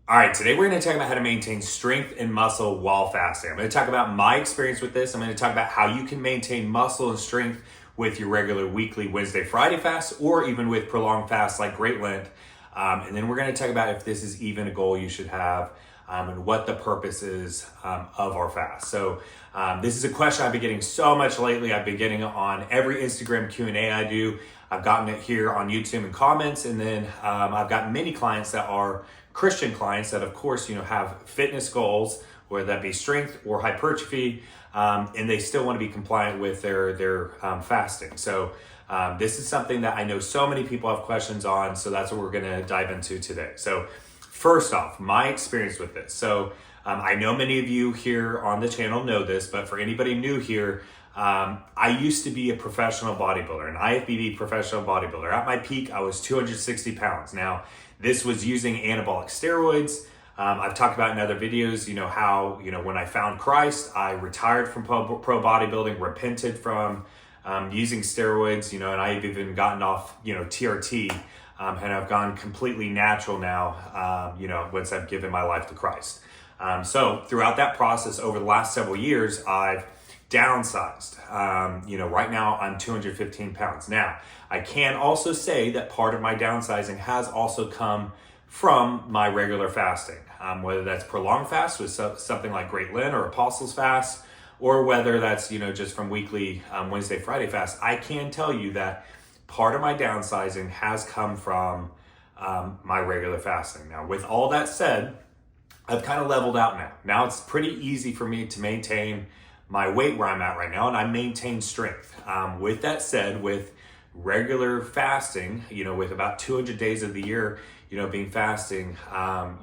All right, today we're going to talk about how to maintain strength and muscle while fasting. I'm going to talk about my experience with this. I'm going to talk about how you can maintain muscle and strength with your regular weekly Wednesday, Friday fast, or even with prolonged fasts like Great Lent. And then we're going to talk about if this is even a goal you should have and what the purpose is of our fast. So this is a question I've been getting so much lately. I've been getting it on every Instagram Q&A I do. I've gotten it here on YouTube in comments, and then I've got many clients that are Christian clients that, of course, have fitness goals, whether that be strength or hypertrophy, and they still want to be compliant with their fasting. So this is something that I know so many people have questions on, so that's what we're going to dive into today. So first off, my experience with this. So I know many of you here on the channel know this, but for anybody new here, I used to be a professional bodybuilder, an IFBB professional bodybuilder. At my peak, I was 260 pounds. Now, this was using anabolic steroids. I've talked about in other videos, how, when I found Christ, I retired from pro bodybuilding, repented from using steroids, and I've even gotten off, TRT, and I've gone completely natural now, once I've given my life to Christ. So throughout that process over the last several years, I've downsized. Right now I'm 215 pounds. Now, I can also say that part of my downsizing has also come from my regular fasting, whether that's prolonged fast with something like Great Lent or Apostles fast, or whether that's, just from weekly Wednesday, Friday fast. I can tell you that part of my downsizing has come from my regular fasting. Now, with all that said, I've kind of leveled out now. Now it's pretty easy for me to maintain my weight where I'm at right now, and I maintain strength. With that said, with regular fasting, with about 200 days of the year, being fasting, I'm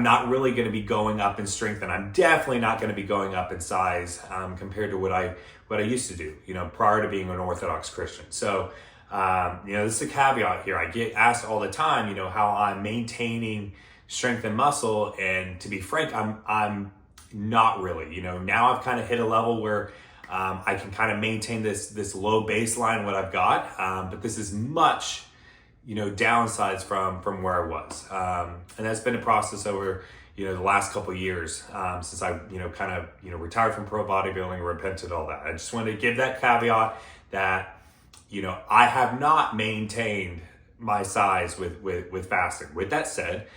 not really going to be going up in strength, and I'm definitely not going to be going up in size compared to what I used to do, prior to being an Orthodox Christian. So, this is a caveat here. I get asked all the time, how I'm maintaining strength and muscle, and to be frank, I'm not really. Now I've kind of hit a level where I can kind of maintain this low baseline what I've got, but this is much downsides from where I was, and that's been a process over the last couple of years since I retired from pro bodybuilding and repented all that. I just wanted to give that caveat that I have not maintained my size with fasting. With that said,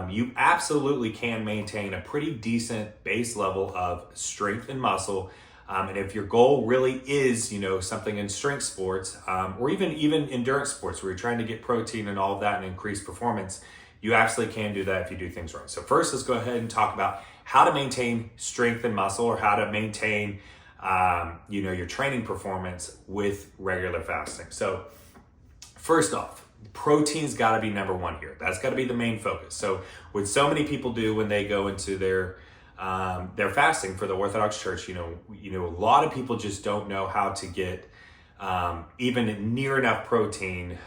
you absolutely can maintain a pretty decent base level of strength and muscle. And if your goal really is, something in strength sports, or even endurance sports where you're trying to get protein and all of that and increase performance, you absolutely can do that if you do things right. So first, let's go ahead and talk about how to maintain strength and muscle, or how to maintain, your training performance with regular fasting. So first off, protein's got to be number one here. That's got to be the main focus. So what so many people do when they go into their fasting for the Orthodox Church, a lot of people just don't know how to get even near enough protein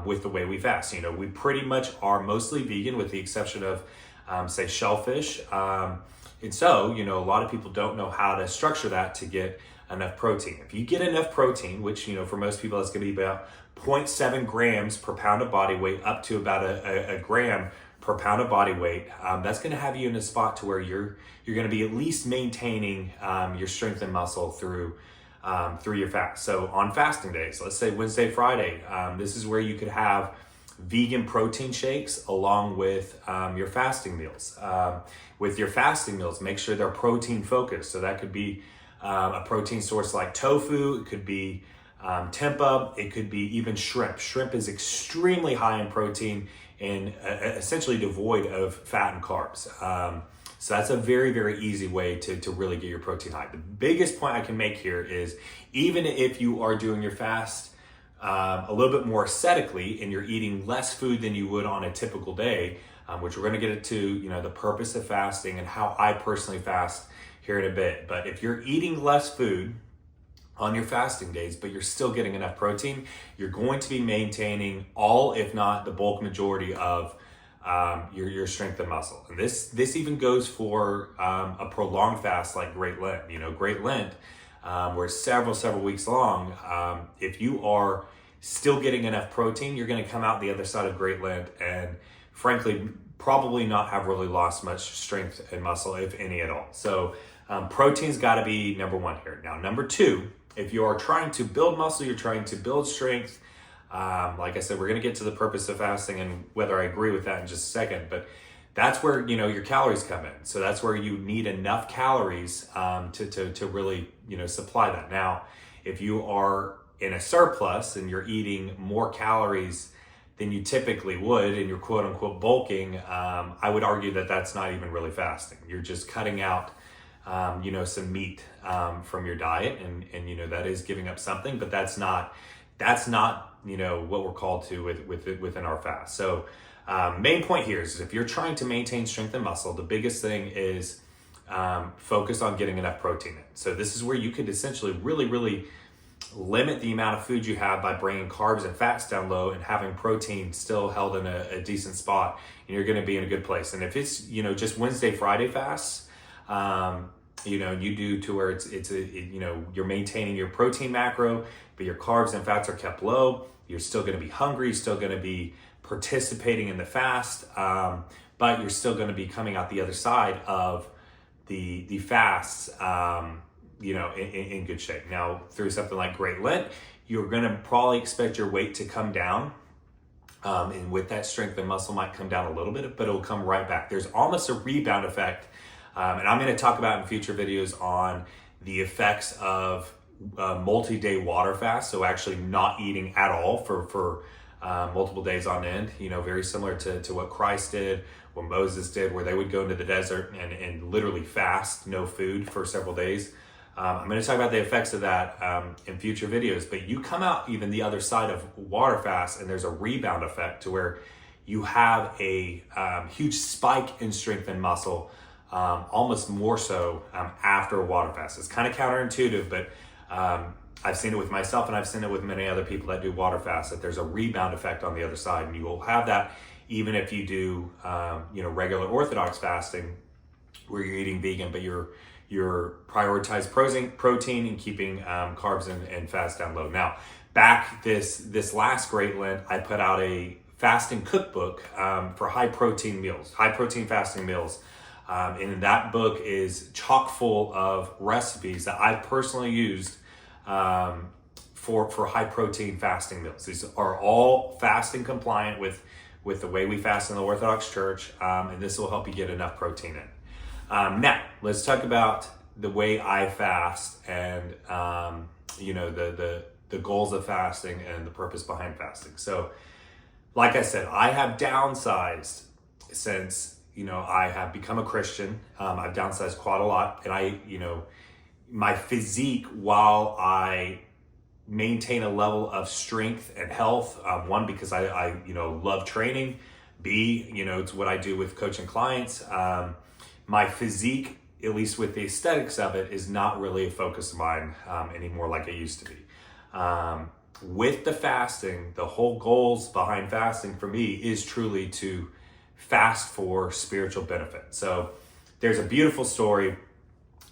with the way we fast. We pretty much are mostly vegan with the exception of, say, shellfish. And so, a lot of people don't know how to structure that to get enough protein. If you get enough protein, which, for most people, that's going to be about 0.7 grams per pound of body weight up to about a gram per pound of body weight, that's going to have you in a spot to where you're going to be at least maintaining your strength and muscle through your fast. So on fasting days, let's say Wednesday, Friday, this is where you could have vegan protein shakes along with your fasting meals. With your fasting meals, make sure they're protein focused. So that could be a protein source like tofu. It could be tempeh. It could be even shrimp. Shrimp is extremely high in protein and essentially devoid of fat and carbs. So that's a very, very easy way to really get your protein high. The biggest point I can make here is even if you are doing your fast a little bit more ascetically and you're eating less food than you would on a typical day, which we're going to get into, the purpose of fasting and how I personally fast here in a bit. But if you're eating less food on your fasting days, but you're still getting enough protein, you're going to be maintaining all, if not the bulk majority of your strength and muscle. And this even goes for a prolonged fast like Great Lent. Great Lent, where it's several weeks long, if you are still getting enough protein, you're going to come out the other side of Great Lent and frankly, probably not have really lost much strength and muscle, if any at all. So protein's got to be number one here. Now, number two, if you are trying to build muscle, you're trying to build strength. Like I said, we're going to get to the purpose of fasting and whether I agree with that in just a second, but that's where, your calories come in. So that's where you need enough calories to really, supply that. Now, if you are in a surplus and you're eating more calories than you typically would and you're quote unquote bulking, I would argue that that's not even really fasting. You're just cutting out, some meat from your diet and that is giving up something, but that's not what we're called to within our fast. So main point here is if you're trying to maintain strength and muscle, the biggest thing is focus on getting enough protein in. So this is where you could essentially really, really limit the amount of food you have by bringing carbs and fats down low and having protein still held in a decent spot, and you're going to be in a good place. And if it's, just Wednesday, Friday fasts, you do to where you're maintaining your protein macro, but your carbs and fats are kept low. You're still going to be hungry, you're still going to be participating in the fast, but you're still going to be coming out the other side of the fasts, in good shape. Now, through something like Great Lent, you're going to probably expect your weight to come down. And with that, strength and muscle might come down a little bit, but it'll come right back. There's almost a rebound effect. And I'm going to talk about in future videos on the effects of multi-day water fast. So actually not eating at all for multiple days on end, very similar to what Christ did, what Moses did, where they would go into the desert and literally fast, no food for several days. I'm going to talk about the effects of that in future videos, but you come out even the other side of water fast and there's a rebound effect to where you have a huge spike in strength and muscle, almost more so after a water fast. It's kind of counterintuitive, but I've seen it with myself and I've seen it with many other people that do water fast, that there's a rebound effect on the other side, and you will have that even if you do regular Orthodox fasting where you're eating vegan, but you're prioritize protein and keeping carbs and fats down low. Now, back this last Great Lent, I put out a fasting cookbook for high protein fasting meals. And that book is chock full of recipes that I've personally used for high protein fasting meals. These are all fasting compliant with the way we fast in the Orthodox Church, and this will help you get enough protein in. Now, let's talk about the way I fast and the goals of fasting and the purpose behind fasting. So, like I said, I have downsized since I have become a Christian. I've downsized quite a lot, and my physique, while I maintain a level of strength and health, one, because I love training, B, it's what I do with coaching clients. My physique, at least with the aesthetics of it, is not really a focus of mine anymore like it used to be. With the fasting, the whole goals behind fasting for me is truly to fast for spiritual benefit. So there's a beautiful story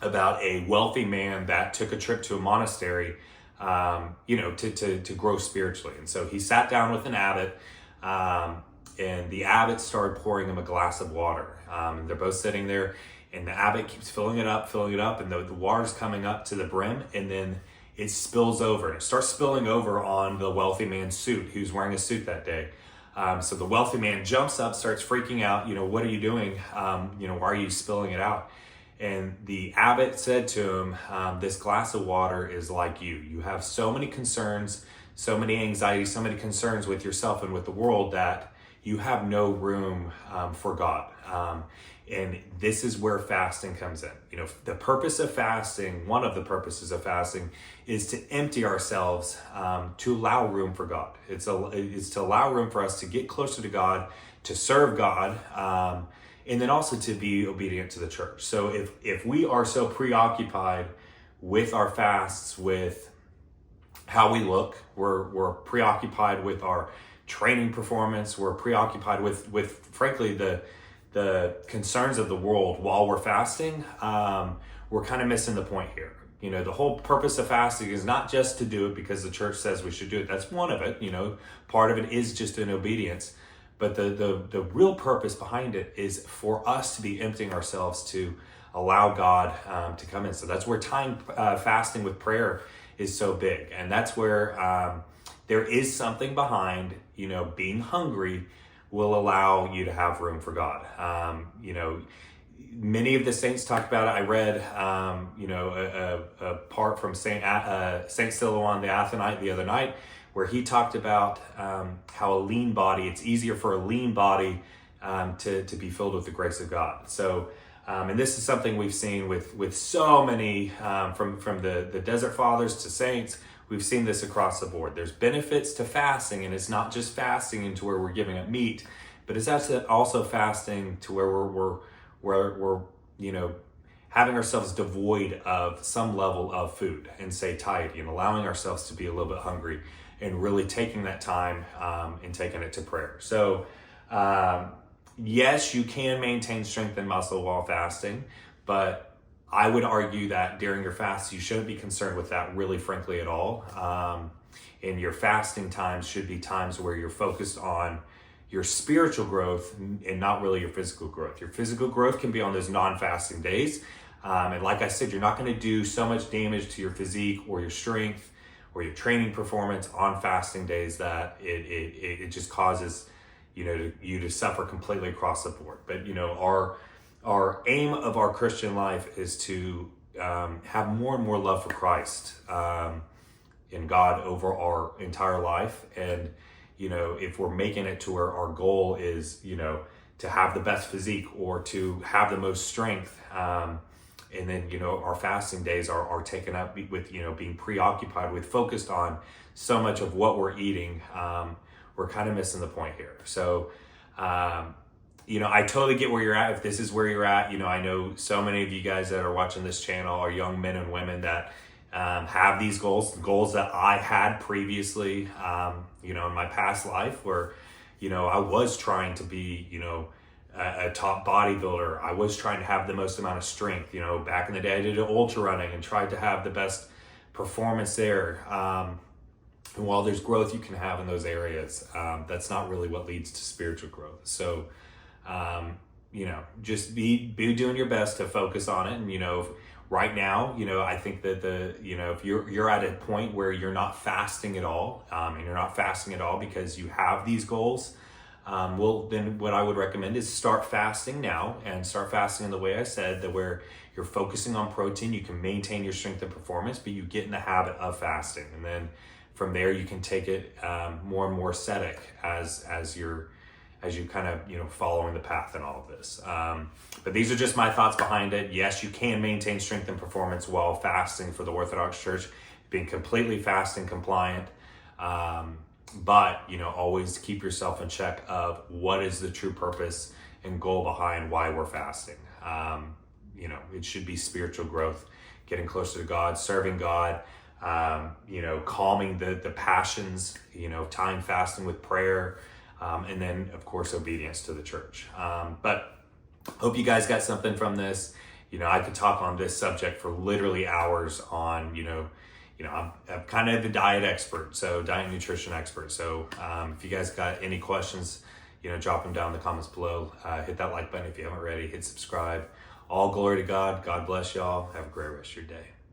about a wealthy man that took a trip to a monastery, to grow spiritually. And so he sat down with an abbot, and the abbot started pouring him a glass of water. And they're both sitting there, and the abbot keeps filling it up, and the water's coming up to the brim, and then it spills over. And it starts spilling over on the wealthy man's suit, who's wearing a suit that day. So the wealthy man jumps up, starts freaking out. What are you doing? Why are you spilling it out? And the abbot said to him, this glass of water is like you. You have so many concerns, so many anxieties, so many concerns with yourself and with the world that you have no room for God. And this is where fasting comes in. The purpose of fasting, one of the purposes of fasting, is to empty ourselves to allow room for God. It's to allow room for us to get closer to God, to serve God, and then also to be obedient to the church. So if we are so preoccupied with our fasts, with how we look, we're preoccupied with our training performance, we're preoccupied with frankly the concerns of the world while we're fasting, we're kind of missing the point here. The whole purpose of fasting is not just to do it because the church says we should do it. That's one of it. Part of it is just an obedience. But the real purpose behind it is for us to be emptying ourselves to allow God to come in. So that's where time fasting with prayer is so big. And that's where there is something behind, being hungry will allow you to have room for God. Many of the saints talked about it. I read, a part from Saint Silouan the Athonite the other night, where he talked about how a lean body, it's easier for a lean body to be filled with the grace of God. So, and this is something we've seen with so many, from the Desert Fathers to saints. We've seen this across the board. There's benefits to fasting, and it's not just fasting into where we're giving up meat, but it's also fasting to where we're having ourselves devoid of some level of food and satiety, and allowing ourselves to be a little bit hungry, and really taking that time and taking it to prayer. So yes, you can maintain strength and muscle while fasting, but I would argue that during your fast, you shouldn't be concerned with that really, frankly, at all. And your fasting times should be times where you're focused on your spiritual growth and not really your physical growth. Your physical growth can be on those non-fasting days. And like I said, you're not going to do so much damage to your physique or your strength or your training performance on fasting days that it just causes you to suffer completely across the board. But our aim of our Christian life is to have more and more love for Christ and God over our entire life. And if we're making it to where our goal is to have the best physique or to have the most strength, and then our fasting days are taken up with being preoccupied with, focused on so much of what we're eating, we're kind of missing the point here. So I totally get where you're at. If this is where you're at, I know so many of you guys that are watching this channel are young men and women that have these goals that I had previously, in my past life, where, I was trying to be, a top bodybuilder. I was trying to have the most amount of strength. Back in the day, I did ultra running and tried to have the best performance there. And while there's growth you can have in those areas, that's not really what leads to spiritual growth. So, just be doing your best to focus on it. And, right now, I think that if you're at a point where you're not fasting at all, and you're not fasting at all because you have these goals, well, then what I would recommend is start fasting now, and start fasting in the way I said, that where you're focusing on protein, you can maintain your strength and performance, but you get in the habit of fasting. And then from there, you can take it more and more ascetic as you kind of following the path in all of this. But these are just my thoughts behind it. Yes, you can maintain strength and performance while fasting for the Orthodox Church, being completely fasting compliant. But always keep yourself in check of what is the true purpose and goal behind why we're fasting. It should be spiritual growth, getting closer to God, serving God, calming the passions, time fasting with prayer, and then of course obedience to the church. But hope you guys got something from this. I could talk on this subject for literally hours on, I'm kind of a diet expert, so diet and nutrition expert. So if you guys got any questions, drop them down in the comments below. Hit that like button if you haven't already. Hit subscribe. All glory to God. God bless y'all. Have a great rest of your day.